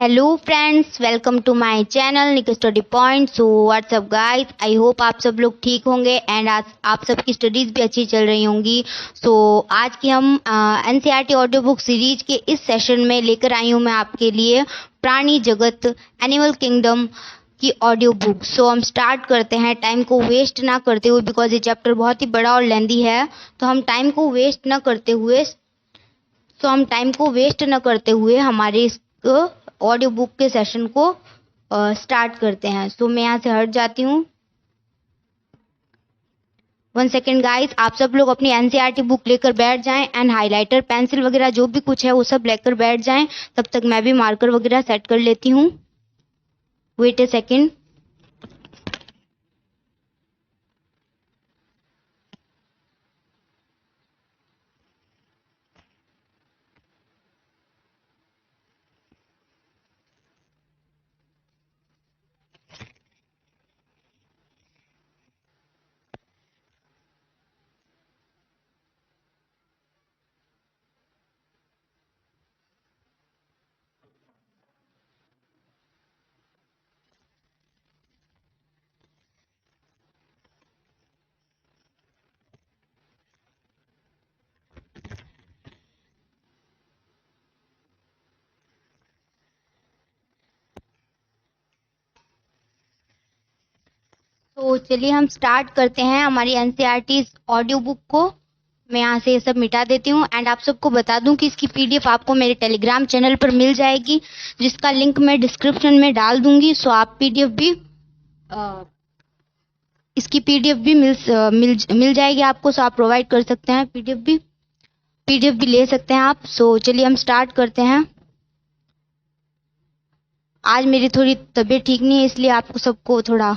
Hello friends, welcome to my channel Nick study point. So what's up guys, I hope आप सब लोग ठीक होंगे एंड आज आप सबकी स्टडीज़ भी अच्छी चल रही होंगी। सो आज की हम एनसीईआरटी ऑडियो बुक सीरीज के इस सेशन में लेकर आई हूँ मैं आपके लिए प्राणी जगत एनिमल किंगडम की ऑडियो बुक। सो हम स्टार्ट करते हैं टाइम को वेस्ट ना करते हुए, बिकॉज ये चैप्टर बहुत ही बड़ा और लेंदी है। तो हम टाइम को वेस्ट न करते हुए हमारे इस ऑडियो बुक के सेशन को स्टार्ट करते हैं। सो मैं यहाँ से हट जाती हूँ। 1 सेकेंड गाइस, आप सब लोग अपनी एनसीईआरटी बुक लेकर बैठ जाएं एंड हाइलाइटर पेंसिल वगैरह जो भी कुछ है वो सब लेकर बैठ जाएं। तब तक मैं भी मार्कर वगैरह सेट कर लेती हूँ। वेट ए सेकेंड। तो चलिए हम स्टार्ट करते हैं हमारी एनसीईआरटी ऑडियो बुक को। मैं यहाँ से ये सब मिटा देती हूँ एंड आप सबको बता दूं कि इसकी पीडीएफ आपको मेरे टेलीग्राम चैनल पर मिल जाएगी, जिसका लिंक मैं डिस्क्रिप्शन में डाल दूंगी। सो आप इसकी पीडीएफ भी मिल जाएगी आपको। सो आप प्रोवाइड कर सकते हैं, पीडीएफ भी ले सकते हैं आप। सो चलिए हम स्टार्ट करते हैं। आज मेरी थोड़ी तबीयत ठीक नहीं है, इसलिए आपको सबको थोड़ा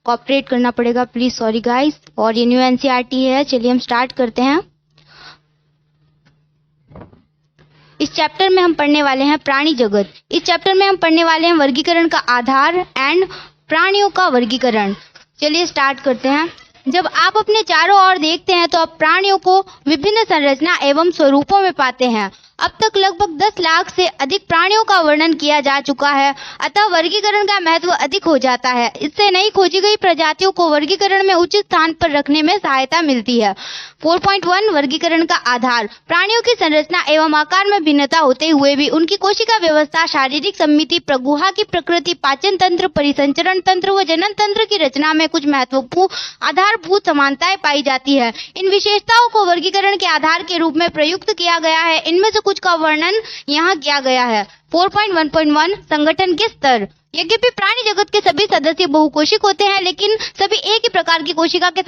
कोऑपरेट करना पड़ेगा, प्लीज सॉरी गाइस। और ये न्यू एनसीईआरटी है। चलिए हम स्टार्ट करते हैं। इस चैप्टर में हम पढ़ने वाले हैं प्राणी जगत। इस चैप्टर में हम पढ़ने वाले हैं वर्गीकरण का आधार एंड प्राणियों का वर्गीकरण। चलिए स्टार्ट करते हैं। जब आप अपने चारों ओर देखते हैं तो आप प्राणियों को विभिन्न संरचना एवं स्वरूपों में पाते हैं। अब तक लगभग 10 लाख से अधिक प्राणियों का वर्णन किया जा चुका है, अतः वर्गीकरण का महत्व अधिक हो जाता है। इससे नई खोजी गई प्रजातियों को वर्गीकरण में उचित स्थान पर रखने में सहायता मिलती है। 4.1 वर्गीकरण का आधार। प्राणियों की संरचना एवं आकार में भिन्नता होते हुए भी उनकी कोशिका व्यवस्था, शारीरिक सम्मिति, प्रगुहा की प्रकृति, पाचन तंत्र, परिसंचरण तंत्र व जनन तंत्र की रचना में कुछ महत्वपूर्ण आधारभूत समानताएं पाई जाती है। इन विशेषताओं को वर्गीकरण के आधार के रूप में प्रयुक्त किया गया है। इनमें से कुछ का वर्णन यहाँ किया गया है। 4.1.1 संगठन के स्तर। यद्यपि प्राणी जगत के सभी सदस्य बहुकोशिक होते हैं, लेकिन सभी एक ही प्रकार की कोशिका के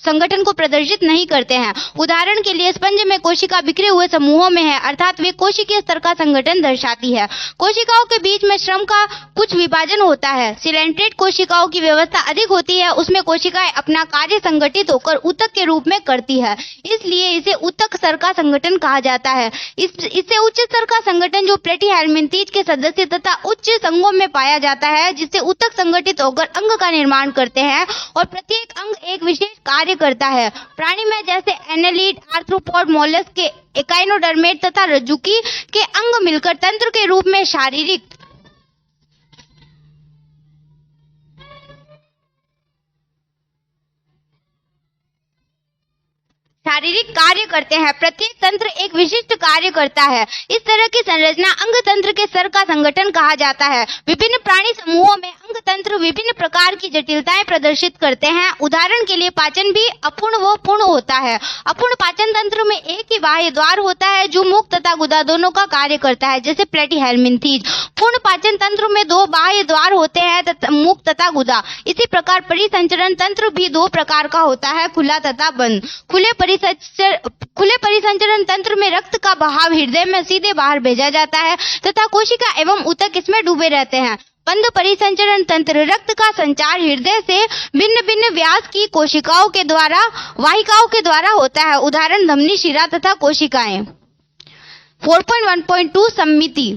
संगठन को प्रदर्शित नहीं करते हैं। उदाहरण के लिए स्पंज में कोशिका बिखरे हुए समूहों में है, अर्थात वे कोशिकीय स्तर का संगठन दर्शाती है। कोशिकाओं के बीच में श्रम का कुछ विभाजन होता है। सिलेंट्रेट कोशिकाओं की व्यवस्था अधिक होती है, उसमें कोशिकाएं अपना कार्य संगठित होकर ऊतक के रूप में करती है, इसलिए इसे ऊतक स्तर का संगठन कहा जाता है। इससे उच्च स्तर का संगठन जो प्लेटीहेल्मिन्थीज के सदस्य तथा उच्च संघों में पाया जाता है, जिससे ऊतक संगठित होकर अंग का निर्माण करते हैं और प्रत्येक अंग एक विशेष कार्य करता है। प्राणी में जैसे एनेलिड, आर्थ्रोपोड, मोलस्क के एकाइनोडर्मेट तथा रज्जुकी के अंग मिलकर तंत्र के रूप में शारीरिक कार्य करते हैं। प्रत्येक तंत्र एक विशिष्ट कार्य करता है। इस तरह की संरचना अंग तंत्र के स्तर का संगठन कहा जाता है। विभिन्न प्राणी समूहों में अंग तंत्र विभिन्न प्रकार की जटिलताएं प्रदर्शित करते हैं। उदाहरण के लिए पाचन भी अपूर्ण व पूर्ण होता है। अपूर्ण पाचन तंत्र में एक ही बाह्य द्वार होता है जो मुख तथा गुदा दोनों का कार्य करता है, जैसे प्लेटीहेल्मिन्थीज। पूर्ण पाचन तंत्र में 2 बाह्य द्वार होते हैं, मुख तथा गुदा। इसी प्रकार परिसंचरण तंत्र भी 2 प्रकार का होता है, खुला तथा बंद। खुले परिसंचरण तंत्र में रक्त का बहाव हृदय में सीधे बाहर भेजा जाता है तथा कोशिका एवं ऊतक इसमें डूबे रहते हैं। बंद परिसंचरण तंत्र रक्त का संचार हृदय से भिन्न भिन्न व्यास की कोशिकाओं के द्वारा, वाहिकाओं के द्वारा होता है। उदाहरण धमनी, शिरा तथा कोशिकाएं। 4.1.2 सम्मिति।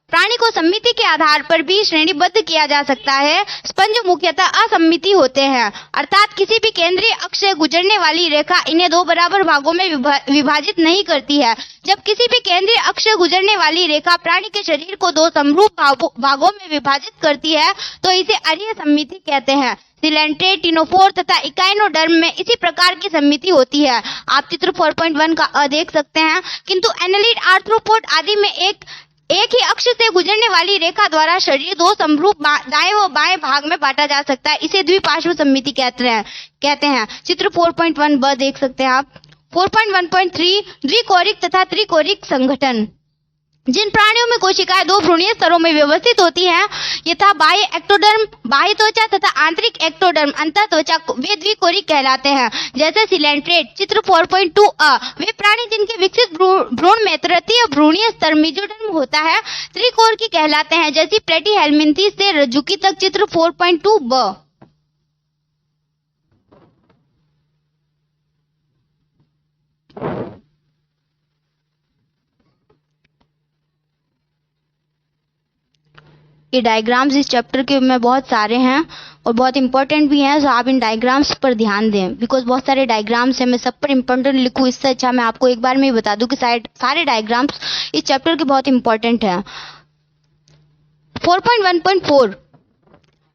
प्राणी को सममिति के आधार पर भी श्रेणीबद्ध किया जा सकता है। स्पंज मुख्यतः असममिति होते हैं, अर्थात किसी भी केंद्रीय अक्ष से गुजरने वाली रेखा इन्हें दो बराबर भागों में विभाजित नहीं करती है। जब किसी भी केंद्रीय अक्ष से गुजरने वाली रेखा प्राणी के शरीर को दो समरूप भागों में विभाजित करती है तो इसे अरीय सममिति कहते हैं। सिलेंट्रेट, टिनोफोर तथा इकाइनोडर्म में इसी प्रकार की सममिति होती है। आप चित्र 4.1 का अ देख सकते हैं। किंतु एनालिड, आर्थ्रोपोड आदि में एक ही अक्ष से गुजरने वाली रेखा द्वारा शरीर दो समरूप दाएं व बाएं भाग में बांटा जा सकता है। इसे द्विपार्श्व सममिति कहते हैं। चित्र 4.1 ब देख सकते हैं आप। 4.1.3 द्विकोरिक तथा त्रिकोरिक संगठन। जिन प्राणियों में कोशिकाएं दो भ्रूणीय स्तरों में व्यवस्थित होती हैं, यथा बाह्य एक्टोडर्म, बाह्य त्वचा तथा आंतरिक एक्टोडर्म, अंतः त्वचा, वे द्विकोरिक कहलाते हैं। जैसे सिलेंट्रेट, चित्र 4.2 अ, वे प्राणी जिनके विकसित भ्रूण में तृतीय भ्रूणीय स्तर मेसोडर्म होता है, त्रिकोर की कहलाते हैं। जैसे प्लेटीहेल्मिन्थेस से रज्जुकी तक, चित्र 4.2 ब। ये डायग्राम्स इस चैप्टर के में बहुत सारे हैं और बहुत इंपॉर्टेंट भी हैं, तो आप इन डायग्राम्स पर ध्यान दें, बिकॉज बहुत सारे डायग्राम्स हैं। मैं सब पर इंपॉर्टेंट लिखूँ इससे अच्छा मैं आपको एक बार में ही बता दूं कि सारे डायग्राम्स इस चैप्टर के बहुत इंपॉर्टेंट हैं। 4.1.4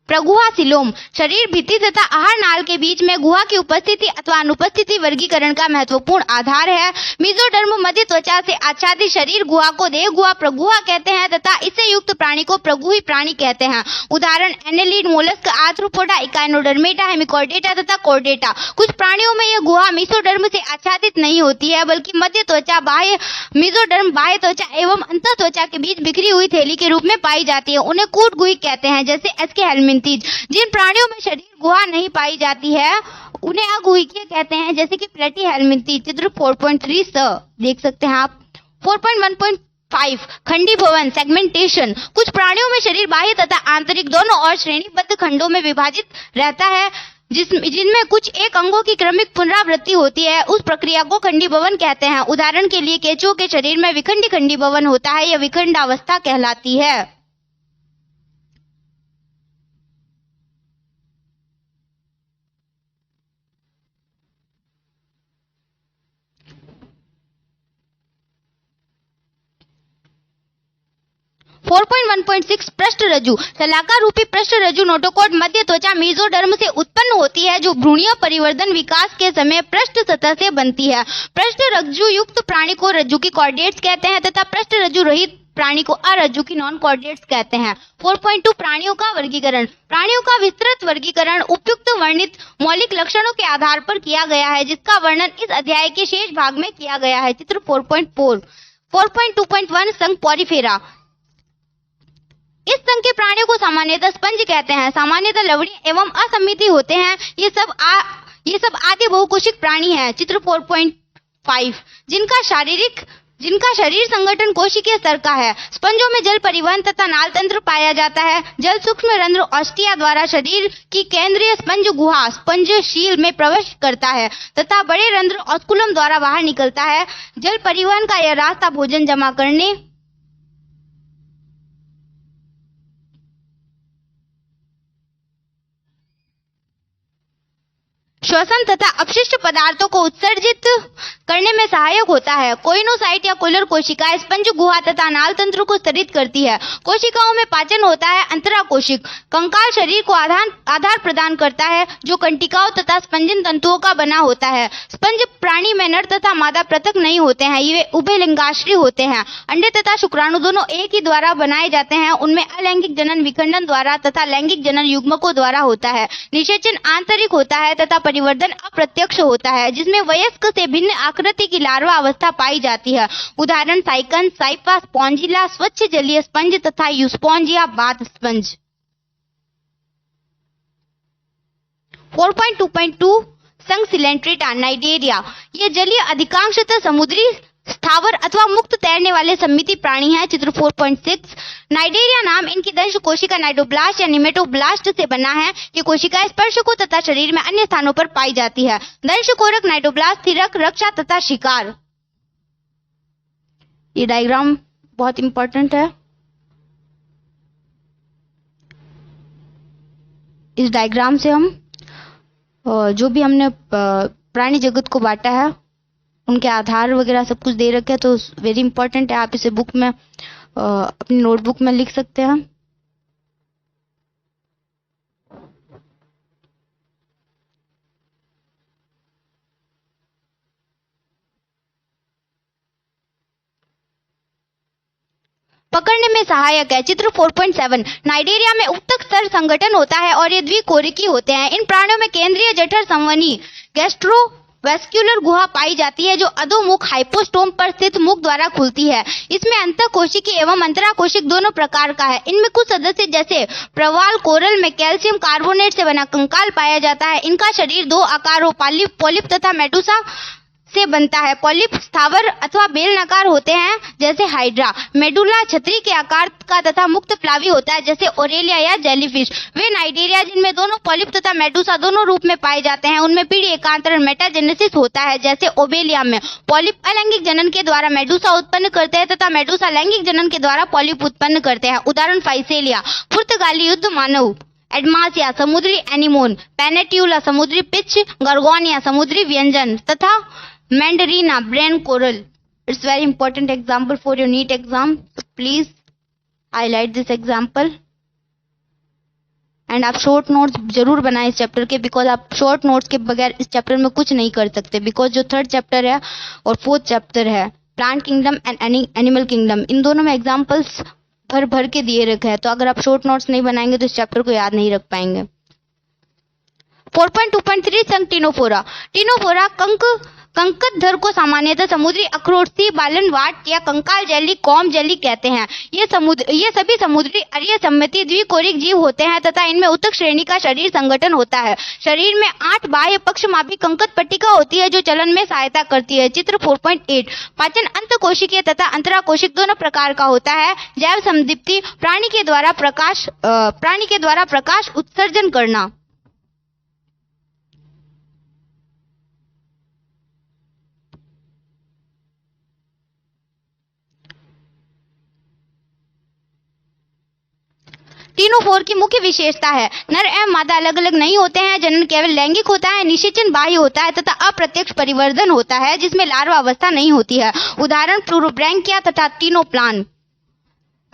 प्रगुहा सिलोम, शरीर भित्ति तथा आहार नाल के बीच में गुहा की उपस्थिति अथवा अनुपस्थिति वर्गीकरण का महत्वपूर्ण आधार है। मेसोडर्म मध्य त्वचा से आच्छादित शरीर गुहा को देह गुहा, प्रगुहा कहते हैं तथा इससे युक्त प्राणी को प्रगुही प्राणी कहते हैं। उदाहरण annelid, mollusc, arthropoda, Echinodermata, Hemichordata तथा कॉर्डेटा। कुछ प्राणियों में यह गुहा मेसोडर्म से आच्छादित नहीं होती है, बल्कि मध्य त्वचा, बाह्य मेसोडर्म, बाह्य त्वचा एवं अंतः त्वचा के बीच बिखरी हुई थैली के रूप में पाई जाती है। उन्हें कूट गुही कहते हैं, जैसे एस्केहेल्मिन्थेस। जिन प्राणियों में शरीर गुहा नहीं पाई जाती है उन्हें अगुहिकीय कहते हैं, जैसे कि प्लेटीहेल्मिन्थेस। चित्र 4.3 स देख सकते हैं आप। 4.1.5 खंडीभवन, सेगमेंटेशन। कुछ प्राणियों में शरीर बाह्य तथा आंतरिक दोनों और श्रेणीबद्ध खंडों में विभाजित रहता है, जिनमें कुछ एक अंगों की क्रमिक पुनरावृत्ति होती है। उस प्रक्रिया को खंडीभवन कहते हैं। उदाहरण के लिए केंचुओं के शरीर में विखंडी खंडीभवन होता है, यह विखंडावस्था कहलाती है। 4.1.6 पृष्ठ रज्जु, शलाका रूपी पृष्ठ रज्जु नोटोकॉर्ड मध्य त्वचा मेसोडर्म से उत्पन्न होती है, जो भ्रूणीय परिवर्धन विकास के समय पृष्ठ सतह से बनती है। पृष्ठ रज्जु युक्त प्राणी को रज्जु की कॉर्डेट्स कहते हैं तथा पृष्ठ रज्जु रहित प्राणी को अरज्जु की नॉन कॉर्डेट्स कहते हैं। 4.2 प्राणियों का वर्गीकरण। प्राणियों का विस्तृत वर्गीकरण उपयुक्त वर्णित मौलिक लक्षणों के आधार पर किया गया है, जिसका वर्णन इस अध्याय के शेष भाग में किया गया है। चित्र 4.4। 4.2.1 संघ पॉरीफेरा। इस संघ के प्राणियों को सामान्यतः स्पंज कहते हैं। सामान्यतः लवणीय एवं असममिति होते हैं। ये सब आदि बहुकोशिक प्राणी हैं। चित्र 4.5 जिनका शरीर संगठन कोशिकीय स्तर का है। स्पंजों में जल परिवहन तथा नाल तंत्र पाया जाता है। जल सूक्ष्म रंध्र ऑस्टिया द्वारा शरीर की केंद्रीय स्पंज गुहा स्पंजशील में प्रवेश करता है तथा बड़े रंध्र ऑस्कुलम द्वारा बाहर निकलता है। जल परिवहन का यह रास्ता भोजन जमा करने, श्वसन तथा अपशिष्ट पदार्थों को उत्सर्जित करने में सहायक होता है। कोइनोसाइट या कोइलर कोशिकाएं स्पंज गुहा तथा नाल तंत्र को स्तरित करती है। कोशिकाओं में पाचन होता है। अंतराकोशिक कंकाल शरीर को आधार प्रदान करता है, जो कंटिकाओं तथा स्पंजन तंतुओं का बना होता है। स्पंज प्राणी में नर तथा मादा पृथक नहीं होते हैं, ये उभयलिंगाश्री होते हैं। अंडे तथा शुक्राणु दोनों एक ही द्वारा बनाए जाते हैं। उनमें अलैंगिक जनन विखंडन द्वारा तथा लैंगिक जनन युग्मकों द्वारा होता है। निषेचन आंतरिक होता है तथा परिवर्धन अप्रत्यक्ष होता है, जिसमें वयस्क से भिन्न आकृति की लार्वा अवस्था पाई जाती है। उदाहरण साइकन, साइफा, स्पॉन्जिला, स्वच्छ जलीय स्पंज तथा यूस्पॉन्जिया बाथ स्पंज। 4.2.2 संघ सिलेंट्रेटा नाइडेरिया। ये जलीय अधिकांशतः समुद्री स्थावर अथवा मुक्त तैरने वाले सममिति प्राणी हैं। चित्र 4.6 नाइडेरिया नाम इनकी दंश कोशिका नाइडोब्लास्ट या निमेटोब्लास्ट से बना है। ये कोशिकाएं स्पर्शकों तथा शरीर में अन्य स्थानों पर पाई जाती है। दंश कोरक नाइडोब्लास्ट स्थिरक, रक्षा तथा शिकार। ये डायग्राम बहुत इंपॉर्टेंट है। इस डायग्राम से हम जो भी हमने प्राणी जगत को बांटा है उनके आधार वगैरह सब कुछ दे रखे हैं, तो वेरी इंपॉर्टेंट है, आप इसे बुक में अपनी नोटबुक में लिख सकते हैं। पकड़ने में सहायक है। चित्र 4.7 नाइजीरिया में उत्तक स्तर संगठन होता है और ये द्विकोरिकी होते हैं। इन प्राणियों में केंद्रीय जठर संवहनी गैस्ट्रोवेस्क्युलर गुहा पाई जाती है जो अधोमुख हाइपोस्टोम पर स्थित मुख द्वारा खुलती है। इसमें अंतःकोशिकी एवं अंतराकोशिक दोनों प्रकार का है। इनमें कुछ सदस्य जैसे प्रवाल कोरल में कैल्शियम कार्बोनेट से बना कंकाल पाया जाता है। इनका शरीर दो आकारों पॉलिप तथा मेडुसा से बनता है। पॉलिप स्थावर अथवा बेलनाकार होते हैं जैसे हाइड्रा। मेडुला छतरी के आकार का तथा मुक्त प्लावी होता है जैसे ओरेलिया या जेलीफिश। वे नाइजीरिया जिनमें दोनों पॉलिप तथा मेडुसा दोनों रूप में पाए जाते हैं उनमें पीढ़ी एकांतरण मेटाजेनेसिस होता है जैसे ओबेलिया में पॉलिप अलैंगिक जनन के द्वारा मेडुसा उत्पन्न करते हैं तथा मेडुसा लैंगिक जनन के द्वारा पॉलिप उत्पन्न करते हैं। उदाहरण फाइसेलिया, पुर्तगाली युद्ध मानव, एडमासिया समुद्री एनिमोन, पेनेट्यूला समुद्री पिच, गर्गोनिया समुद्री व्यंजन तथा Meandrina brain coral. It's very important example for your NEET exam. So please highlight this example. And आप शॉर्ट नोट्स जरूर बनाएं इस चैप्टर के, बिकॉज आप शॉर्ट नोट्स के बगैर इस चैप्टर में कुछ नहीं कर सकते। बिकॉज जो थर्ड चैप्टर है और फोर्थ चैप्टर है plant kingdom and animal kingdom, इन दोनों में एग्जाम्पल्स भर भर के दिए रखे हैं। तो अगर आप शॉर्ट नोट्स नहीं बनाएंगे तो इस चैप्टर को याद नहीं रख पाएंगे। 4.2.3 संघ टिनोफोरा। टिनोफोरा कंकतधर को सामान्यतः समुद्री अखरोटसी, बालन वाट या कंकाल जेली, कॉम जेली कहते हैं। ये सभी समुद्री अरीय सम्मिति द्विकोरिक जीव होते हैं तथा इनमें उत्तक श्रेणी का शरीर संगठन होता है। शरीर में 8 बाह्य पक्षमापी कंकत पट्टिका होती है जो चलन में सहायता करती है। चित्र 4.8 पाचन अंतःकोशिकीय तथा अंतराकोशिक दोनों प्रकार का होता है। जैव संदीप्ति प्राणी के द्वारा प्रकाश उत्सर्जन करना। टिनोफोर की मुख्य विशेषता है नर एवं मादा अलग अलग नहीं होते हैं, जनन केवल लैंगिक होता है, निषेचन बाह्य होता है तथा अप्रत्यक्ष परिवर्धन होता है जिसमें लार्वा अवस्था नहीं होती है। उदाहरण प्लूरोब्रैंकिया तथा टिनोप्लान।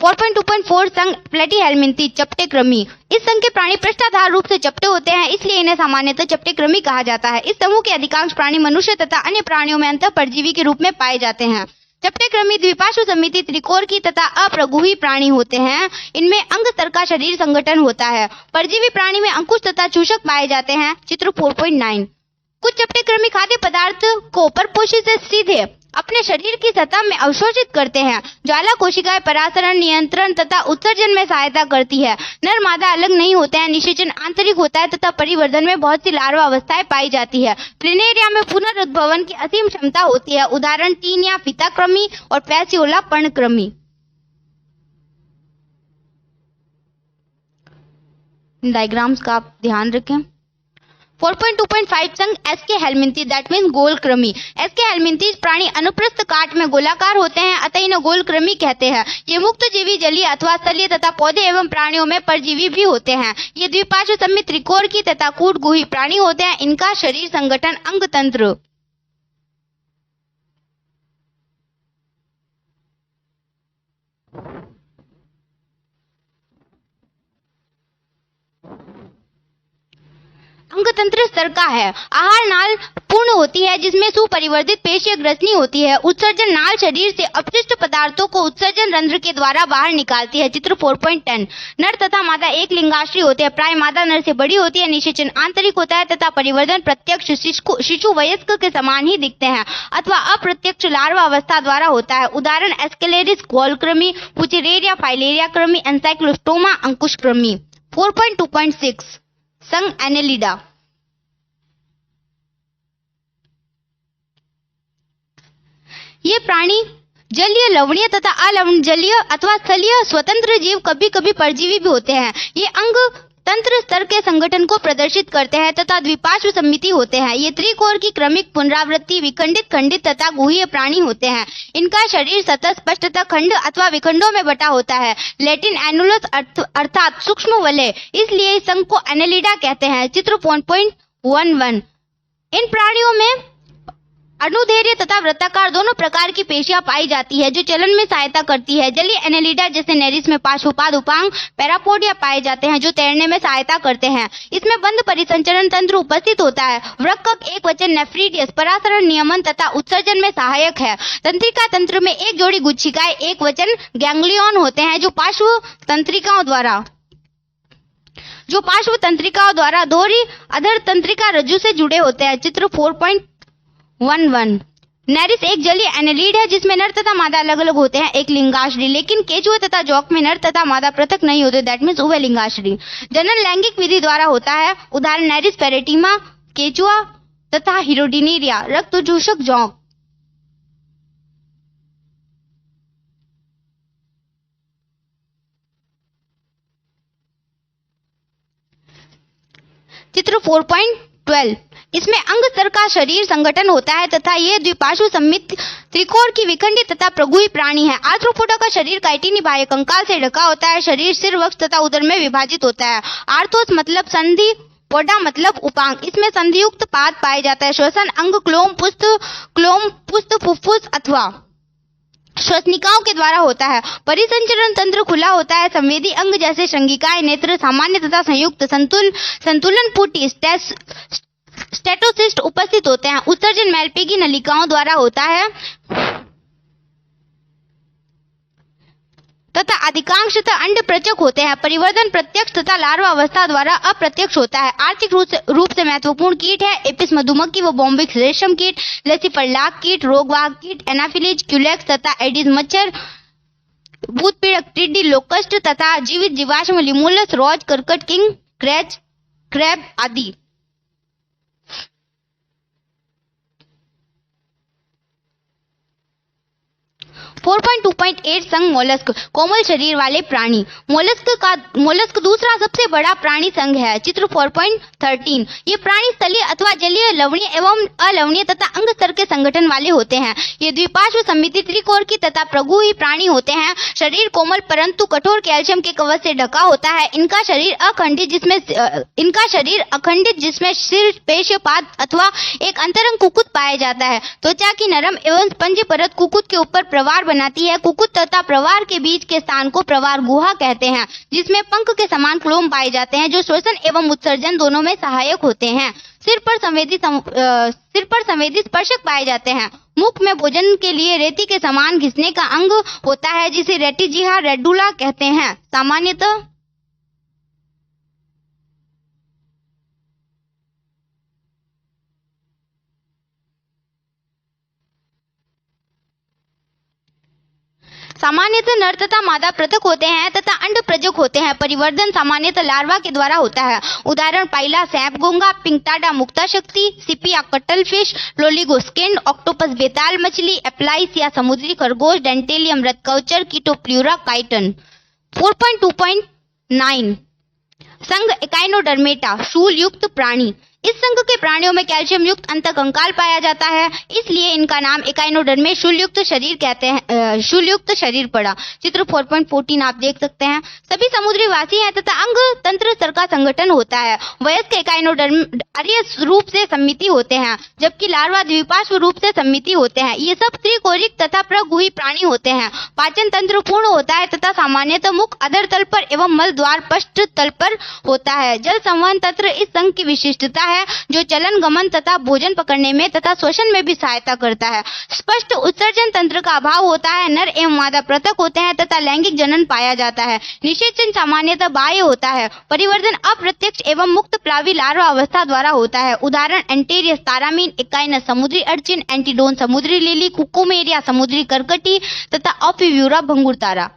4.2.4 संघ प्लेटीहेलमिंथी चपटे कृमि। इस संघ के प्राणी पृष्ठाधार रूप से चपटे होते हैं, इसलिए इन्हें सामान्यतः चपटे कृमि कहा जाता है। इस समूह के अधिकांश प्राणी मनुष्य तथा अन्य प्राणियों में अंतः परजीवी के रूप में पाए जाते हैं। चपटे कृमि द्विपार्श्व समिति त्रिकोरकी तथा अप्रगुही प्राणी होते हैं। इनमें अंग स्तर का शरीर संगठन होता है। परजीवी प्राणी में अंकुश तथा चूषक पाए जाते हैं। चित्र 4.9 कुछ चपटे कृमि खाद्य पदार्थ को परपोषी से सीधे अपने शरीर की सतह में अवशोषित करते हैं। ज्वाला कोशिकाएं परासरण, नियंत्रण तथा उत्सर्जन में सहायता करती है। नर मादा अलग नहीं होते हैं, निषेचन आंतरिक होता है तथा परिवर्धन में बहुत सी लार्वा अवस्थाएं पाई जाती है। प्लिनेरिया में पुनरुद्भवन की असीम क्षमता होती है। उदाहरण टीनिया फीता कृमि और पैसियोला पर्णकृमि। डायग्राम्स का आप ध्यान रखें। 4.2.5 संघ एस्के हेलमिंथी दैट मीन्स गोल कृमि। एस्के हेलमिंथी प्राणी अनुप्रस्थ काट में गोलाकार होते हैं, अतः इन्हें गोल कृमि कहते हैं। ये मुक्त जीवी जलीय अथवा स्थलीय तथा पौधे एवं प्राणियों में परजीवी भी होते हैं। ये द्विपार्श्व समित त्रिकोरकी तथा कूटगुही प्राणी होते हैं। इनका शरीर संगठन अंग तंत्र अंगतंत्र स्तर का है। आहार नाल पूर्ण होती है जिसमें सुपरिवर्तित पेशीय ग्रसनी होती है। उत्सर्जन नाल शरीर से अपशिष्ट पदार्थों को उत्सर्जन रंध्र के द्वारा बाहर निकालती है। चित्र 4.10 नर तथा मादा एक लिंगाश्री होते हैं। प्राय मादा नर से बड़ी होती है। निषेचन आंतरिक होता है तथा परिवर्धन प्रत्यक्ष शिशु वयस्क के समान ही दिखते हैं अथवा अप्रत्यक्ष लार्वा अवस्था द्वारा होता है। उदाहरण एस्केलेरिस गोल कृमि, पुचेरेरिया फाइलेरिया कृमि, एंसाइक्लोस्टोमा अंकुश कृमि। 4.2.6 संघ एनेलिडा। ये प्राणी जलीय, लवणीय तथा अलवणीय, जलीय अथवा स्थलीय स्वतंत्र जीव, कभी कभी परजीवी भी होते हैं। ये अंग तंत्र स्तर के संगठन को प्रदर्शित करते हैं तथा द्विपार्श्व समिति होते हैं। ये त्रिकोर की क्रमिक पुनरावृत्ति विखंडित, खंडित तथा गुह्य प्राणी होते हैं। इनका शरीर सतह स्पष्टतः खंड अथवा विखंडों में बटा होता है। लैटिन एनुलस अर्थात सूक्ष्म वलय, इसलिए इस संघ को एनेलिडा कहते हैं। चित्र 4.11। इन प्राणियों में अनुदैर्घ्य तथा वृत्ताकार दोनों प्रकार की पेशियां पाई जाती है जो चलन में सहायता करती है। जलीय एनेलिडा जैसे नेरिस में पार्श्वपाद, उपांग, पैरापोडिया पाए जाते हैं जो तैरने में सहायता करते हैं। इसमें बंद परिसंचरण तंत्र उपस्थित होता है। वृक्क एक वचन नेफ्रिडियस परासरण, नियमन तथा उत्सर्जन में सहायक है। तंत्रिका तंत्र में एक जोड़ी गुच्छिकाएं एक वचन गैंग्लियन होते हैं जो पार्श्व तंत्रिकाओं द्वारा दोहरी अधर तंत्रिका रज्जु से जुड़े होते हैं। चित्र 4.11। नेरिस एक जलीय एनेलिड है जिसमें नर तथा मादा अलग अलग होते हैं, एक लिंगाश्री। लेकिन केचुआ तथा जौक में नर तथा मादा पृथक नहीं होते, दैट मीन्स उभय लिंगाश्री। जनन लैंगिक विधि द्वारा होता है। उदाहरण नेरिस पेरेटिमा केचुआ तथा हिरोडिनेरिया रक्त चूषक जौक। चित्र 4.12। इसमें अंग स्तर का शरीर संगठन होता है तथा ये द्विपार्श्व सममित त्रिकोण की विखंडित तथा प्रगुही प्राणी है। आर्थ्रोपोडा का शरीर काइटिनी बाह्य कंकाल से ढका होता है। शरीर सिर, वक्ष तथा उदर में विभाजित होता है। आर्थोस मतलब संधि, पोडा मतलब उपांग। इसमें संधियुक्त पाद पाया जाता है। श्वसन अंग क्लोम, पुस्त, फुफ्फुस अथवा श्वसनिकाओं के द्वारा होता है। परिसंचरण तंत्र खुला होता है। संवेदी अंग जैसे श्रृंगिकाएं, नेत्र सामान्य तथा संयुक्त, संतुलन पुटी, स्टेटोसिस्ट उपस्थित होते हैं। उत्सर्जन मैलपीगी नलिकाओं द्वारा होता है तथा अधिकांशतः अंड प्रचक होते हैं। परिवर्धन प्रत्यक्ष तथा लार्वा अवस्था द्वारा अप्रत्यक्ष होता है। आर्थिक रूप से महत्वपूर्ण कीट है एपिस मधुमक्खी व बॉम्बिक्स रेशम कीट, लेसिफरलाक कीट, रोगवाहक कीट, एनाफिलीज, क्यूलेक्स तथा एडिस मच्छर, भूत पीड़क टिड्डी, लोकस्ट तथा जीवित जीवाश्म लिमुलस, रोज, करकट, किंग, क्रैब आदि। 4.2.8 संघ मोलस्क, कोमल शरीर वाले प्राणी। मोलस्क दूसरा सबसे बड़ा प्राणी संघ है। चित्र 4.13। ये प्राणी स्थलीय अथवा जलीय, लवणीय एवं अलवणीय तथा अंग स्तर के संगठन वाले होते हैं। ये द्विपार्श्व सममिति त्रिकोण की तथा प्रगुही प्राणी होते हैं। शरीर कोमल परंतु कठोर कैल्शियम के कवच से ढका होता है। इनका शरीर अखंडित जिसमें सिर, पेशपाद अथवा एक अंतरंग कुकुत पाया जाता है। त्वचा की नरम एवं स्पंजी परत कुकुत के ऊपर प्रवार बनाती है। कुकुत तथा प्रवार के बीच के स्थान को प्रवार गुहा कहते हैं, जिसमें पंख के समान क्लोम पाए जाते हैं जो श्वसन एवं उत्सर्जन दोनों में सहायक होते हैं। सिर पर संवेदी स्पर्शक पाए जाते हैं। मुख में भोजन के लिए रेती के समान घिसने का अंग होता है जिसे रेटिजिया रेडुला कहते हैं। सामान्यतः नर तथा मादा पृथक होते हैं तथा अंड प्रजक होते हैं। परिवर्धन सामान्यतः लार्वा के द्वारा होता है। उदाहरण पाइला सैपगोंगा, पिंकटाडा मुक्ता शक्ति, सिपिया कटलफिश, लोलिगोस्किन, ऑक्टोपस बेताल मछली, एप्लाइस या समुद्री खरगोश, डेंटेलियम रत्कवचर, कीटोप्ल्यूरा काइटन। 4.2.9 संघ एकाइनोडर्मेटा, शूल युक्त प्राणी। इस संघ के प्राणियों में कैल्शियम युक्त अंतकंकाल पाया जाता है, इसलिए इनका नाम एकाइनोडर्मे शूलयुक्त शरीर पड़ा। चित्र 4.14 आप देख सकते हैं। सभी समुद्री वासी हैं तथा अंग तंत्र स्तर का संगठन होता है। वयस्क एकाइनोडर्म अरीय रूप से सम्मिति होते हैं, जबकि लार्वा द्विपार्श्व रूप से सम्मिति होते हैं। ये सब त्रिकोरिक तथा प्रगुही प्राणी होते हैं। पाचन तंत्र पूर्ण होता है तथा सामान्यतः मुख अधर तल पर एवं मल द्वार पृष्ठ तल पर होता है। जल संवहन तंत्र इस संघ की विशिष्टता है, जो चलन गमन तथा भोजन पकड़ने में तथा श्वसन में भी सहायता करता है। स्पष्ट उत्सर्जन तंत्र का अभाव होता है। नर एवं मादा पृथक होते हैं तथा लैंगिक जनन पाया जाता है। निषेचन सामान्यतः बाह्य होता है। परिवर्धन अप्रत्यक्ष एवं मुक्त प्लावी लार्वा अवस्था द्वारा होता है। उदाहरण एंटेरियस तारामीन, एकाइनस समुद्री अर्चिन, एंटीडोन समुद्री लिली, कुकुमेरिया समुद्री करकटी तथा ऑफिव्यूरा भंगुर तारा।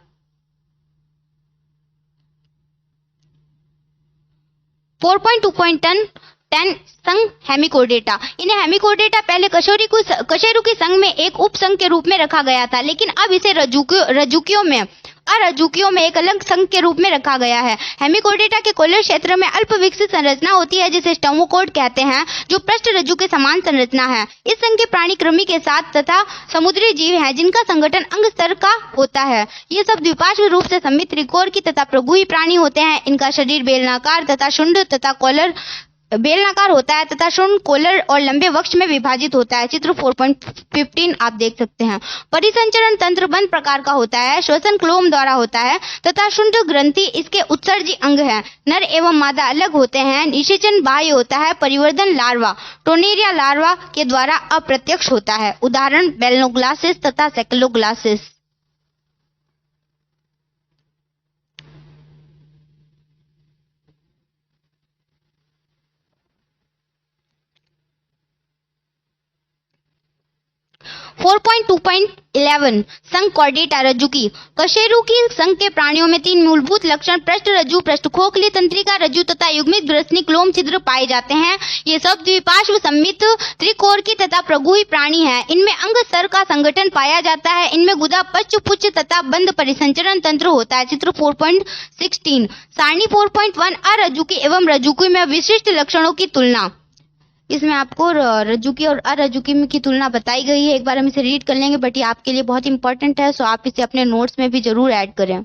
4.2.10 संघ हेमिकोडेटा। इन्हें हेमिकोडेटा पहले कशेरुकी संघ में एक उपसंघ के रूप में रखा गया था, लेकिन अब इसे रज्जुकियों में अरजुकियों में एक अलग संघ के रूप में रखा गया है। हेमिकोर्डेटा के कोलर क्षेत्र में अल्प विकसित संरचना होती है जिसे स्टर्मोकोड कहते हैं, जो पृष्ठ रज्जु के समान संरचना है। इस संघ के प्राणी कृमि के साथ तथा समुद्री जीव हैं जिनका संगठन अंग स्तर का होता है। ये सब द्विपार्श्व रूप से सममित त्रिकोण की तथा प्रगुही प्राणी होते हैं। इनका शरीर बेलनाकार तथा शुंड तथा कॉलर बेलनाकार होता है तथा शुंड, कॉलर और लंबे वक्ष में विभाजित होता है। चित्र 4.15 आप देख सकते हैं। परिसंचरण तंत्र बंद प्रकार का होता है। श्वसन क्लोम द्वारा होता है तथा शुंड ग्रंथि इसके उत्सर्जी अंग है। नर एवं मादा अलग होते हैं। निषेचन बाह्य होता है। परिवर्धन लार्वा टोनेरिया लार्वा के द्वारा अप्रत्यक्ष होता है। उदाहरण बेलनोग्लासिस तथा सेक्लोग्लासिस। फोर 4.2.11 संघ कॉर्डेटा रज्जुकी। कशेरुकी संघ के प्राणियों में 3 मूलभूत लक्षण पृष्ठ रज्जु, पृष्ठ खोखली तंत्रिका रज्जु तथा युग्मित ग्रसनी क्लोम छिद्र पाए जाते हैं। ये सब द्विपार्श्व सममित त्रिकोणकी तथा प्रगुही प्राणी हैं। इनमें अंग स्तर का संगठन पाया जाता है। इनमें गुदा, पश्च, पुच्छ तथा बंद परिसंचरण तंत्र होता है। चित्र 4.16। सारणी 4.1 अरज्जुकी एवं रज्जुकी में विशिष्ट लक्षणों की तुलना। इसमें आपको रज्जुकी और अरज्जुकी की तुलना बताई गई है। एक बार हम इसे रीड कर लेंगे, बट ये आपके लिए बहुत इंपॉर्टेंट है, सो आप इसे अपने नोट्स में भी जरूर ऐड करें।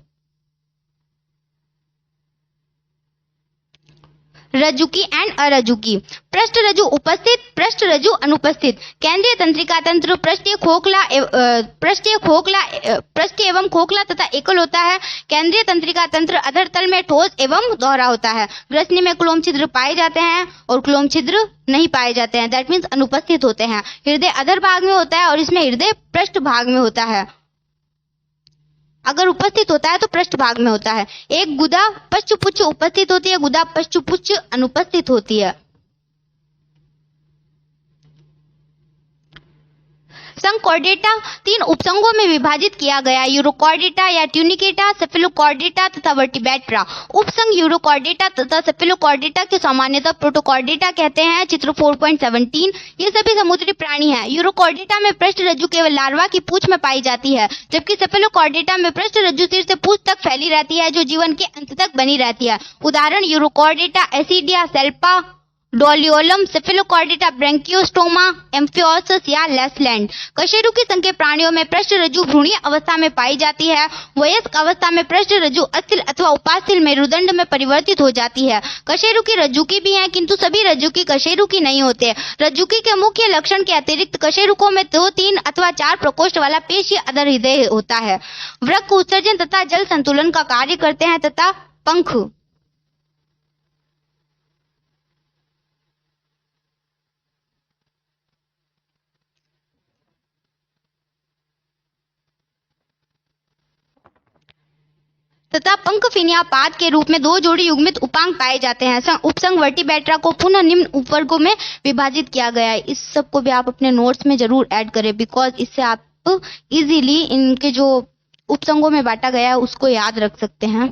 रज्जुकी एंड अरज्जुकी। पृष्ठ रज्जु उपस्थित, पृष्ठ रज्जु अनुपस्थित। केंद्रीय तंत्रिका तंत्र पृष्ठीय एवं खोखला तथा एकल होता है। केंद्रीय तंत्रिका तंत्र अधर तल में ठोस एवं दोहरा होता है। ग्रसनी में क्लोम छिद्र पाए जाते हैं और क्लोम छिद्र नहीं पाए जाते हैं, दैट मीन्स अनुपस्थित होते हैं। हृदय अधर भाग में होता है और इसमें हृदय पृष्ठ भाग में होता है। अगर उपस्थित होता है तो पृष्ठ भाग में होता है। एक गुदा पश्च पुच्छ उपस्थित होती है, गुदा पश्च पुच्छ अनुपस्थित होती है। संघ कॉर्डेटा 3 उपसंघों में विभाजित किया गया है। यूरोकॉर्डेटा या ट्यूनिकेटा, सेफेलोकॉर्डेटा तथा वर्टिब्रेटा। उपसंघ यूरोकॉर्डेटा तथा सेफेलोकॉर्डेटा के सामान्यतः प्रोटोकॉर्डेटा कहते हैं। चित्र 4.17। ये सभी समुद्री प्राणी हैं। यूरोकॉर्डेटा में पृष्ठ रज्जु केवल लार्वा की पूंछ में पाई जाती है, जबकि सेफेलोकॉर्डेटा में पृष्ठ रज्जु सिर से पूंछ तक फैली रहती है, जो जीवन के अंत तक बनी रहती है। उदाहरण यूरोकॉर्डेटा एसिडिया, सेल्पा, डोलियोलम, सेफेलोकॉर्डेटा, ब्रैंकियोस्टोमा, एम्फियोसस या लेसलैंड। कशेरुकी संघ के प्राणियों में पृष्ठ रज्जु भ्रूणीय अवस्था में पाई जाती है। वयस्क अवस्था में पृष्ठ रज्जु अस्थिल अथवा उपास्थल मेरुदंड में परिवर्तित हो जाती है। कशेरुकी रज्जुकी भी हैं, किंतु सभी रज्जुकी कशेरुकी नहीं होते। रज्जुकी के मुख्य लक्षण के अतिरिक्त कशेरुकों में 2, 3 अथवा 4 प्रकोष्ठ वाला पेशीय अधर हृदय होता है। वृक्क उत्सर्जन तथा जल संतुलन का कार्य करते हैं तथा पंख फिनिया पाद के रूप में 2 जोड़ी युग्मित उपांग पाए जाते हैं। उपसंघ वर्टिब्रेटा को पुनः निम्न उपवर्गों में विभाजित किया गया है। इस सब को भी आप अपने नोट्स में जरूर ऐड करें, बिकॉज इससे आप इजीली इनके जो उपसंघों में बांटा गया है उसको याद रख सकते हैं।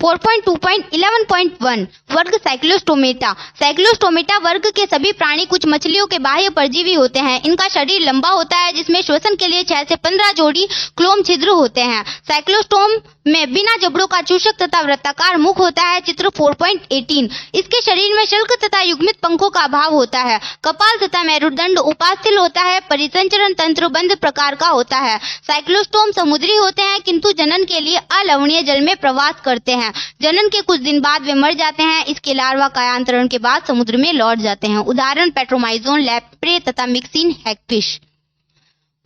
4.2.11.1 वर्ग साइक्लोस्टोमेटा। साइक्लोस्टोमेटा वर्ग के सभी प्राणी कुछ मछलियों के बाह्य परजीवी होते हैं। इनका शरीर लंबा होता है जिसमें श्वसन के लिए 6 से 15 जोड़ी क्लोम छिद्र होते हैं। साइक्लोस्टोम में बिना जबड़ों का चूषक तथा वृत्ताकार मुख होता है। चित्र 4.18। इसके शरीर में शल्क तथा युग्मित पंखों का अभाव होता है। कपाल तथा मेरुदंड उपास्थल होता है। परिसंचरण तंत्र बंद प्रकार का होता है। साइक्लोस्टोम समुद्री होते हैं, किंतु जनन के लिए अलवणीय जल में प्रवास करते हैं। जनन के कुछ दिन बाद वे मर जाते हैं। इसके लार्वा कायांतरण के बाद समुद्र में लौट जाते हैं। उदाहरण पेट्रोमाइजोन, लैप्रे तथा मिक्सिन हैगफिश।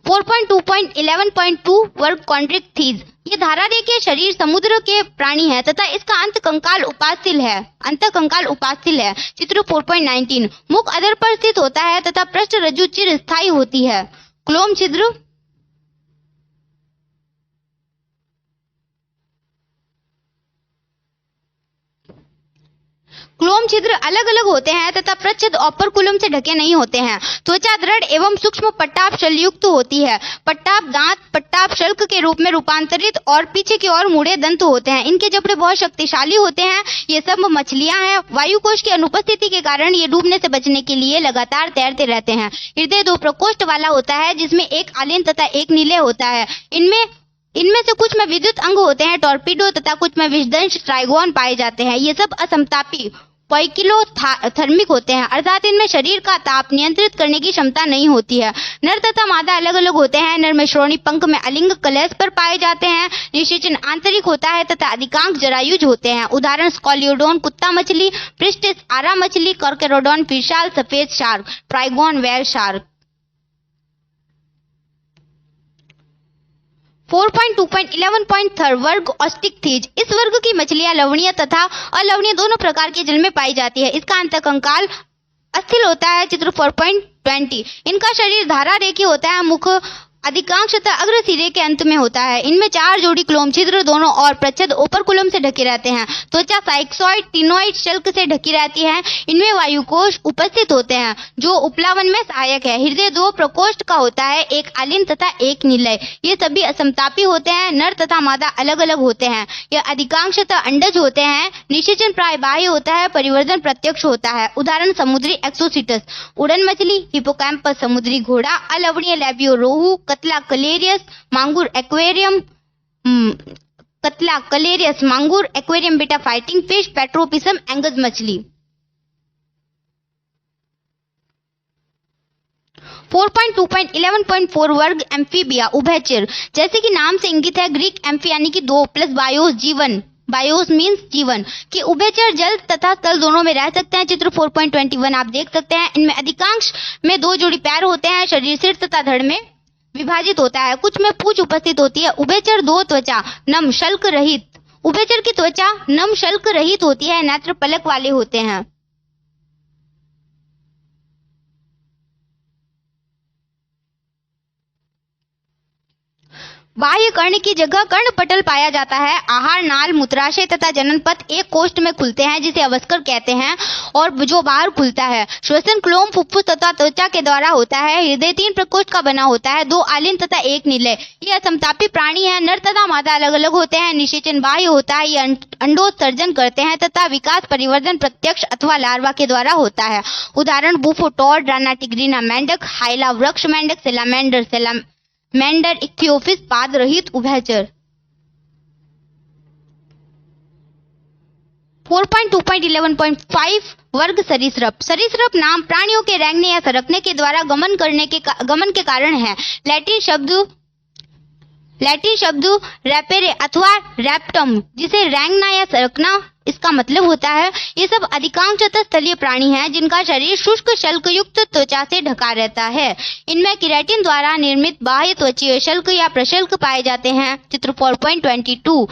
4.2.11.2 वर्ग कॉन्ड्रिक्थीज। ये धारारेखीय शरीर समुद्र के प्राणी है तथा इसका अंत कंकाल उपास्थल है। अंतकंकाल उपास्थल है। चित्र 4.19। मुख अधर पर स्थित होता है तथा पृष्ठ रज्जु चिर स्थायी होती है। क्लोम छिद्र क्लोम छिद्र अलग अलग होते हैं तथा प्रच्छद ओपर्कुलम से ढके नहीं होते हैं। त्वचा दृढ़ एवं सूक्ष्म पट्टाभ शल्य युक्त होती है। पट्टाभ दांत पट्टाभ शल्क के रूप में रूपांतरित और पीछे की ओर मुड़े दंत होते हैं। इनके जबड़े बहुत शक्तिशाली होते हैं। ये सब मछलियां हैं। वायुकोश की अनुपस्थिति के कारण ये डूबने से बचने के लिए लगातार तैरते रहते हैं। हृदय 2 प्रकोष्ठ वाला होता है जिसमें एक आलिन तथा एक निलय होता है। इनमें से कुछ में विद्युत अंग होते हैं टॉर्पीडो तथा कुछ में विषदंश ट्राइगोन पाए जाते हैं। ये सब असमतापी पोइकिलोथर्मिक होते हैं, अर्थात इनमें शरीर का ताप नियंत्रित करने की क्षमता नहीं होती है। नर तथा मादा अलग अलग होते हैं। नर में श्रोणि पंख में अलिंग कलेश पर पाए जाते हैं। निषेचन आंतरिक होता है तथा अधिकांश जरायुज होते हैं। उदाहरण स्कॉलियोडोन कुत्ता मछली, प्रिस्टिस आरा मछली, कर्केरोडोन फिशाल, सफेद शार्क, ट्राइगोन व्हेल शार्क। 4.2.11.3 वर्ग ऑस्टिकथीज। इस वर्ग की मछलियां लवणीय तथा अलवणीय दोनों प्रकार के जल में पाई जाती है। इसका अंतकंकाल अस्थिल होता है। चित्र 4.20। इनका शरीर धारा रेखी होता है। मुख अधिकांशतः अग्र सिरे के अंत में होता है। इनमें 4 जोड़ी क्लोम छिद्र दोनों और प्रच्छद ओपर्कुलम से ढके रहते हैं। त्वचा साइक्सॉइड टिनोइड शल्क से ढकी रहती है। इनमें वायुकोश उपस्थित होते हैं जो उपलावन में सहायक है। हृदय 2 प्रकोष्ठ का होता है, एक आलिन तथा एक निलय। ये सभी असमतापी होते हैं। नर तथा मादा अलग अलग होते हैं। यह अधिकांशतः अंडज होते हैं। निषेचन प्राय बाह्य होता है, परिवर्धन प्रत्यक्ष होता है। उदाहरण समुद्री एक्सोसिटस, उड़न मछली, हिपोकैम्पस समुद्री घोड़ा, अलवणीय लैबियो रोहू, कतला कलेरियस मांगुर एक्वेरियम, बेटा फाइटिंग फिश, पेट्रोपिसम एंगस मछली। 4.2.11.4 वर्ग एम्फीबिया उभयचर। जैसे कि नाम से इंगित है, ग्रीक एम्फी यानी कि 2 प्लस बायोस जीवन, बायोस मीन्स जीवन, कि उभयचर जल तथा स्थल दोनों में रह सकते हैं। चित्र 4.21 आप देख सकते हैं। इनमें अधिकांश में 2 जोड़ी पैर होते हैं। शरीर सिर तथा धड़ में विभाजित होता है। कुछ में पूंछ उपस्थित होती है। उभयचर 2 त्वचा नम शल्क रहित, उभयचर की त्वचा नम शल्क रहित होती है। नेत्र पलक वाले होते हैं। बाह्य कर्ण की जगह कर्णपटल पाया जाता है। आहार नाल मूत्राशय तथा जनन पथ एक कोष्ठ में खुलते हैं जिसे अवस्कर कहते हैं और जो बाहर खुलता है। श्वसन क्लोम फुफ्फुस तथा त्वचा के द्वारा होता है। हृदय 3 प्रकोष्ठ का बना होता है, 2 आलिन तथा एक निलय। ये असमतापी प्राणी है। नर तथा मादा अलग अलग होते हैं। निषेचन बाह्य होता है। ये अंडोत्सर्जन करते हैं तथा विकास परिवर्धन प्रत्यक्ष अथवा लार्वा के द्वारा होता है। उदाहरण बुफोटोड, राना टिग्रीना मेंढक, हाइला वृक्ष मेंढक, सेलामेंडर इक्थियोफिस पाद रहित उभयचर। 4.2.11.5 वर्ग सरीसृप। सरीसृप नाम प्राणियों के रेंगने या सरकने के द्वारा गमन के कारण है। लैटिन शब्द रैपेरे अथवा रैप्टम, जिसे रेंगना या सरकना इसका मतलब होता है। ये सब अधिकांशतः स्थलीय प्राणी हैं जिनका शरीर शुष्क शल्क युक्त त्वचा से ढका रहता है। इनमें केराटिन द्वारा निर्मित बाह्य त्वचीय शल्क या प्रशल्क पाए जाते हैं। चित्र 4.22।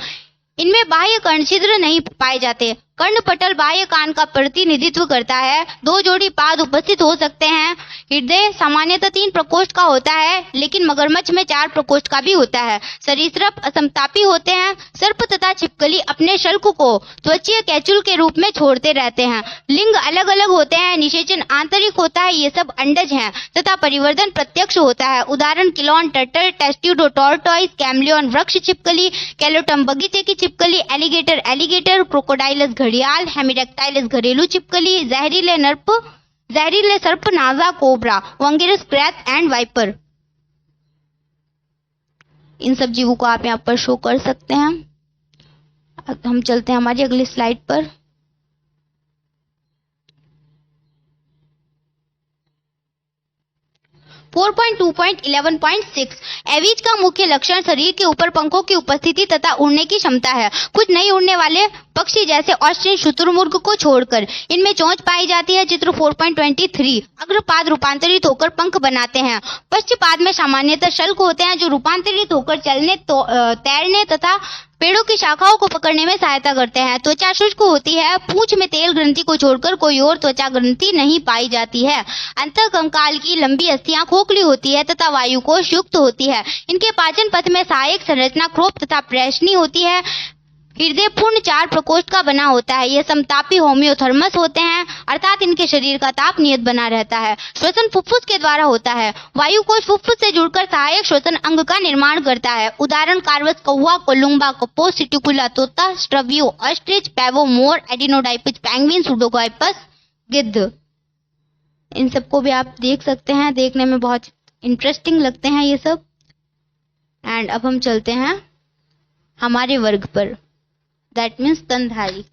इनमें बाह्य कर्ण छिद्र नहीं पाए जाते। कर्णपटल बाह्य कान का प्रतिनिधित्व करता है। 2 जोड़ी पाद उपस्थित हो सकते हैं। हृदय सामान्यतः 3 प्रकोष्ठ का होता है, लेकिन मगरमच्छ में 4 प्रकोष्ठ का भी होता है। सरीसृप असमतापी होते हैं। सर्प तथा छिपकली अपने शल्क को त्वचीय कैचुल के रूप में छोड़ते रहते हैं। लिंग अलग अलग होते हैं। निषेचन आंतरिक होता है। ये सब अंडज हैं तथा परिवर्धन प्रत्यक्ष होता है। उदाहरण किलोन टर्टल, टेस्ट्यूडो टॉर्टॉइस, कैमलियन वृक्ष छिपकली, कैलोटम बगीचे की छिपकली, एलिगेटर, क्रोकोडाइलस घड़ियाल, हेमिडेक्टाइलस घरेलू छिपकली, जहरीले सर्प नाजा कोबरा, वंगेरस क्रैत एंड वाइपर। इन सब जीवों को आप यहाँ पर शो कर सकते हैं। अब हम चलते हैं हमारी अगली स्लाइड पर। फोर 4.2.11.6 एवीज का मुख्य लक्षण शरीर के ऊपर पंखों की उपस्थिति तथा उड़ने की क्षमता है। कुछ नहीं उड़ने वाले पक्षी जैसे ऑस्ट्रिच शुतुरमुर्ग को छोड़कर इनमें चोंच पाई जाती है। चित्र 4.23 अग्रपाद रूपांतरित होकर पंख बनाते हैं। पश्चपाद में सामान्यतः शल्क होते हैं जो रूपांतरित होकर चलने, तैरने तथा पेड़ों की शाखाओं को पकड़ने में सहायता करते हैं। त्वचा शुष्क होती है। पूंछ में तेल ग्रंथि को छोड़कर कोई और त्वचा ग्रंथि नहीं पाई जाती है। अंतःकंकाल की लंबी अस्थियां खोखली होती है तथा वायुकोश युक्त होती है। इनके पाचन पथ में सहायक संरचना क्रोप तथा प्रेषणी होती है। हृदय पूर्ण 4 प्रकोष्ठ का बना होता है। ये समतापी होम्योथर्मस होते हैं, अर्थात इनके शरीर का ताप नियत बना रहता है। श्वसन फुफ्फुस के द्वारा होता है। वायु कोश फुफ्फुस से जुड़कर सहायक श्वसन अंग का निर्माण करता है। उदाहरण कार्वस कौवा, कोलुम्बा, कपोस, सिटिकुला तोता, स्ट्रवियो, ऑस्ट्रिच, पैवो मोर, एडिनोडाइपस पेंगुइन, सुडोगाइपस गिद्ध। इन सबको भी आप देख सकते हैं, देखने में बहुत इंटरेस्टिंग लगते हैं ये सब। एंड अब हम चलते हैं हमारे वर्ग पर, दैट मीन्स स्तनधारी।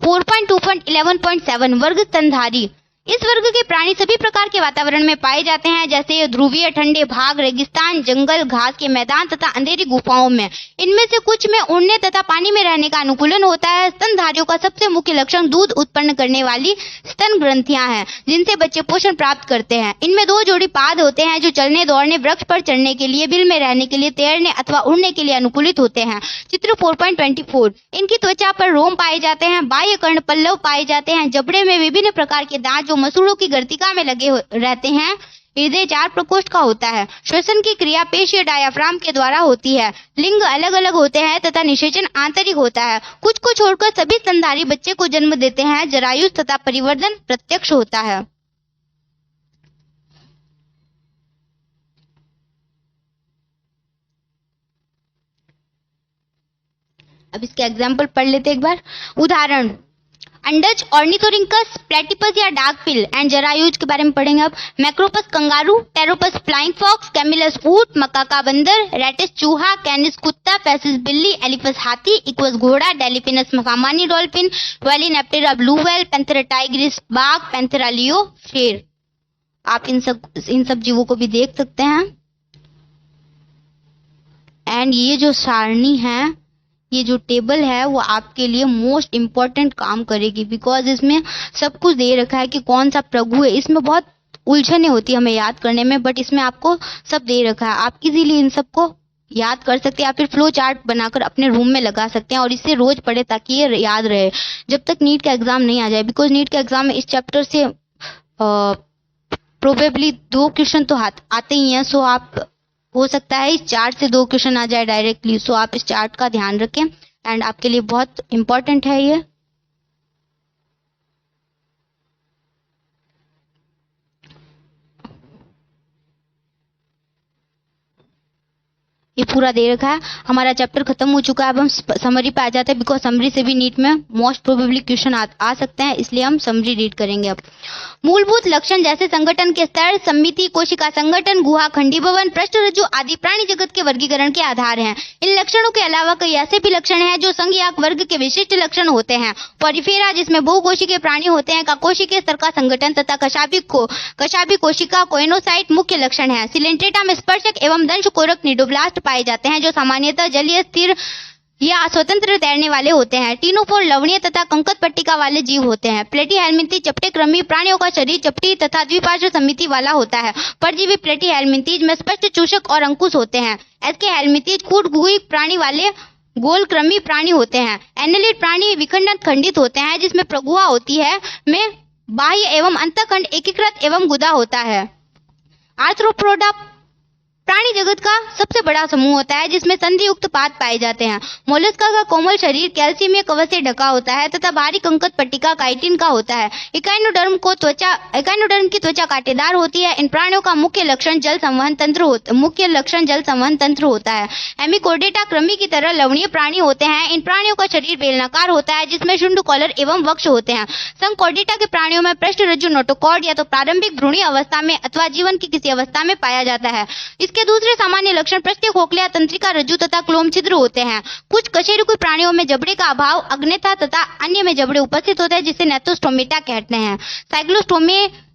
4.2.11.7 वर्ग स्तनधारी। इस वर्ग के प्राणी सभी प्रकार के वातावरण में पाए जाते हैं, जैसे ध्रुवीय ठंडे भाग, रेगिस्तान, जंगल, घास के मैदान तथा अंधेरी गुफाओं में। इनमें से कुछ में उड़ने तथा पानी में रहने का अनुकूलन होता है। स्तनधारियों का सबसे मुख्य लक्षण दूध उत्पन्न करने वाली स्तन ग्रंथियां हैं, जिनसे बच्चे पोषण प्राप्त करते हैं। इनमें 2 जोड़ी पाद होते हैं, जो चलने, दौड़ने, वृक्ष पर चढ़ने के लिए, बिल में रहने के लिए, तैरने अथवा उड़ने के लिए अनुकूलित होते हैं। चित्र 4.24। इनकी त्वचा पर रोम पाए जाते हैं, बाह्य कर्ण पल्लव पाए जाते हैं, जबड़े में विभिन्न प्रकार के दांत जो मसूड़ों की गर्तिका में लगे रहते हैं। हृदय 4 प्रकोष्ठ का होता है। श्वसन की क्रिया पेशीय डायाफ्राम के द्वारा होती है। लिंग अलग अलग होते हैं तथा निषेचन आंतरिक होता है। कुछ को छोड़कर सभी स्तनधारी बच्चे को जन्म देते हैं। जरायुष तथा परिवर्धन प्रत्यक्ष होता है। अब इसके एग्जाम्पल पढ़ लेते एक बार। उदाहरण अंडज, ऑर्निथोरिंकस, प्लेटिपस या डार्कफिल एंड जरायुज के बारे में पढ़ेंगे। अब Macropus kangaroo, Pteropus flying fox, Camelus ऊंट, मकाका बंदर, रेटिस चूहा, कैनिस कुत्ता, पैसिस बिल्ली, एलिफस हाथी, इक्वस घोड़ा, डेलिफिनस सामान्य dolphin, Balaenoptera blue whale, Panthera tigris बाघ, पैंथेरा लियो शेर। आप इन सब जीवों को भी देख सकते हैं। एंड ये जो सारणी है, ये जो टेबल है, वो आपके लिए मोस्ट इम्पोर्टेंट काम करेगी, बिकॉज इसमें सब कुछ दे रखा है कि कौन सा प्रभु है। इसमें बहुत उलझने होती है हमें याद करने में, बट इसमें आपको सब दे रखा है। आप इजीली इन सबको याद कर सकते हैं, या फिर फ्लो चार्ट बनाकर अपने रूम में लगा सकते हैं और इसे रोज पढ़े ताकि ये याद रहे जब तक नीट का एग्जाम नहीं आ जाए। बिकॉज नीट के एग्जाम में इस चैप्टर से प्रोबेबली 2 क्वेश्चन तो आते ही हैं। सो आप हो सकता है इस चार्ट से 2 क्वेश्चन आ जाए डायरेक्टली। सो आप इस चार्ट का ध्यान रखें, एंड आपके लिए बहुत इंपॉर्टेंट है ये। ये पूरा दे रखा है। हमारा चैप्टर खत्म हो चुका है। अब हम समरी पे आ जाते हैं, बिकॉज समरी से भी नीट में मोस्ट प्रोबेबली क्वेश्चन आ सकते हैं, इसलिए हम समरी रीड करेंगे। अब मूलभूत लक्षण जैसे संगठन के स्तर, समिति, कोशिका संगठन, गुहा, खंडीभवन, पृष्ठरज्जु आदि प्राणी जगत के वर्गीकरण के आधार हैं। इन लक्षणों के अलावा कई ऐसे भी लक्षण हैं जो संघीयक वर्ग के विशिष्ट लक्षण होते हैं। पॉरीफेरा, जिसमें बहुकोशिकीय प्राणी होते हैं, का कोशिकीय स्तर का संगठन तथा कशाभी कोशिका कोइनोसाइट मुख्य लक्षण है। सिलेंट्रेटा में स्पर्शक एवं दंश कोरक निडोब्लास्ट पाए जाते हैं, जो सामान्यतः जलीय, स्थिर या स्वतंत्र तैरने वाले होते हैं। टीनोफोर लवणीय तथा कंकत पट्टिका वाले जीव होते हैं। प्लेटीहेल्मिन्थी चपटे क्रमी प्राणियों का शरीर चपटी तथा द्विपार्श्व समिति वाला होता है। परजीवी प्लेटीहेल्मिन्थीज में स्पष्ट चूषक और अंकुश होते हैं। एस्केहेल्मिन्थीज कूटभुई प्राणी वाले गोल क्रमी प्राणी होते हैं। एनेलिड प्राणी विखंडन खंडित होते हैं, जिसमें प्रगुहा होती है, में बाह्य एवं अंतःखंड एकीकृत एवं गुदा होता है। आर्थ्रोपोडा प्राणी जगत का सबसे बड़ा समूह होता है, जिसमें संधियुक्त पाद पाए जाते हैं। मोलस्का का कोमल शरीर कैल्शियम कवच से ढका होता है तथा बाहरी कंकत पट्टिका काइटिन का होता है। इकाइनोडर्म की त्वचा कांटेदार होती है। इन प्राणियों का मुख्य लक्षण जल संवहन तंत्र होता है। हेमिकोर्डेटा कृमि की तरह लवणीय प्राणी होते हैं। इन प्राणियों का शरीर बेलनाकार होता है, जिसमें शुंड, कॉलर एवं वक्ष होते हैं। संकोर्डेटा के प्राणियों में पृष्ठरज्जु नोटोकॉर्ड या तो प्रारंभिक भ्रूणीय अवस्था में अथवा जीवन की किसी अवस्था में पाया जाता है। इसके दूसरे सामान्य लक्षण पृष्ठीय खोखले, तंत्रिका रज्जु तथा क्लोम छिद्र होते हैं। कुछ कशेरुकी प्राणियों में जबड़े का अभाव, अग्न्यता तथा अन्य में जबड़े उपस्थित होते हैं, जिसे नेत्रोस्टोमेटा कहते हैं।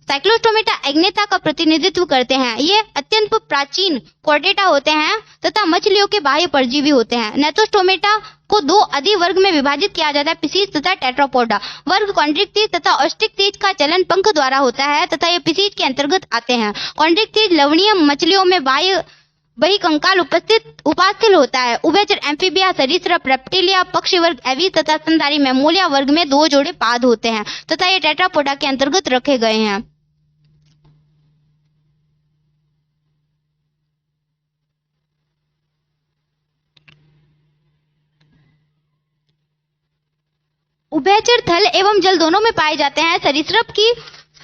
साइक्लोस्टोमेटा अग्न्यता का प्रतिनिधित्व करते हैं। ये अत्यंत प्राचीन कॉर्डेटा होते हैं तथा मछलियों के बाह्य परजीवी होते हैं। नेत्रोस्टोमेटा को 2 अधिक वर्ग में विभाजित किया जाता है, पिसीज तथा टेट्रापोडा। वर्ग कॉन्ड्रिक्टिज तथा ऑस्ट्रिक्टिज का चलन पंख द्वारा होता है तथा ये पिसीज के अंतर्गत आते हैं। कॉन्ड्रिक्टिज लवणीय मछलियों में बाह्य बहिकंकाल उपास्थल होता है। उभयचर एम्फीबिया, सरीसृप, रेप्टिलिया, पक्षी वर्ग एविस तथा स्तनधारी मैमोलिया वर्ग में 2 जोड़े पाद होते हैं तथा ये टेट्रापोडा के अंतर्गत रखे गए हैं। उभयचर थल एवं जल दोनों में पाए जाते हैं। सरीसृप की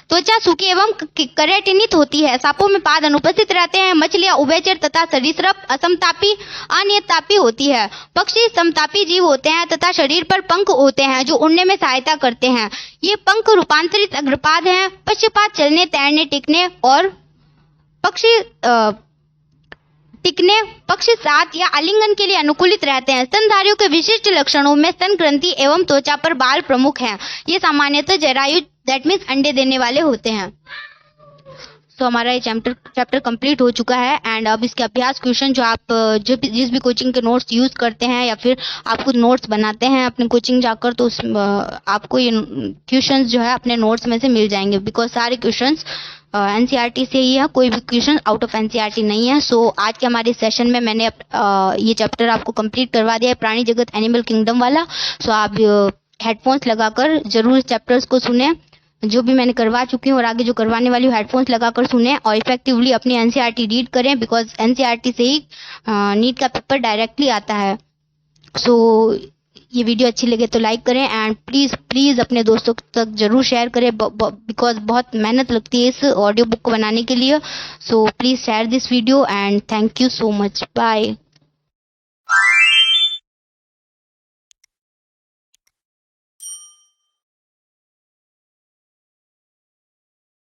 त्वचा सूखी एवं केराटिनित होती है। सांपों में पाद अनुपस्थित रहते हैं। मछलियां उभयचर तथा सरीसृप असमतापी अनियतापी होती है। पक्षी समतापी जीव होते हैं तथा शरीर पर पंख होते हैं जो उड़ने में सहायता करते हैं। ये पंख रूपांतरित अग्रपाद हैं। पश्चपाद चलने, तैरने, टिकने और पक्षी साथ या आलिंगन के लिए अनुकूलित रहते हैं। स्तनधारियों के विशिष्ट लक्षणों में स्तन ग्रंथि एवं त्वचा पर बाल प्रमुख हैं। ये सामान्यतः जरायु दैट मीन्स अंडे देने वाले होते हैं। तो हमारा ये चैप्टर कंप्लीट हो चुका है। एंड अब इसके अभ्यास क्वेश्चन जो आप जिस भी कोचिंग के नोट्स यूज़ करते हैं या फिर आप खुद नोट्स बनाते हैं अपने कोचिंग जाकर, तो आपको ये क्वेश्चंस जो है अपने नोट्स में से मिल जाएंगे, बिकॉज सारे क्वेश्चंस एनसीईआरटी से ही है, कोई भी क्वेश्चन आउट ऑफ एनसीईआरटी नहीं है। सो आज के हमारे सेशन में मैंने ये चैप्टर आपको कंप्लीट करवा दिया है, प्राणी जगत एनिमल किंगडम वाला। सो आप हेडफोन्स लगाकर जरूर इस चैप्टर्स को सुने, जो भी मैंने करवा चुकी हूँ और आगे जो करवाने वाली हूँ, हेडफोन्स लगाकर सुने और इफेक्टिवली अपनी एनसीईआरटी रीड करें, बिकॉज एनसीईआरटी से ही नीट का पेपर डायरेक्टली आता है। सो ये वीडियो अच्छी लगे तो लाइक करें एंड प्लीज़ अपने दोस्तों तक जरूर शेयर करें, बिकॉज बहुत मेहनत लगती है इस ऑडियो बुक को बनाने के लिए। So please share this video and thank you so much. Bye.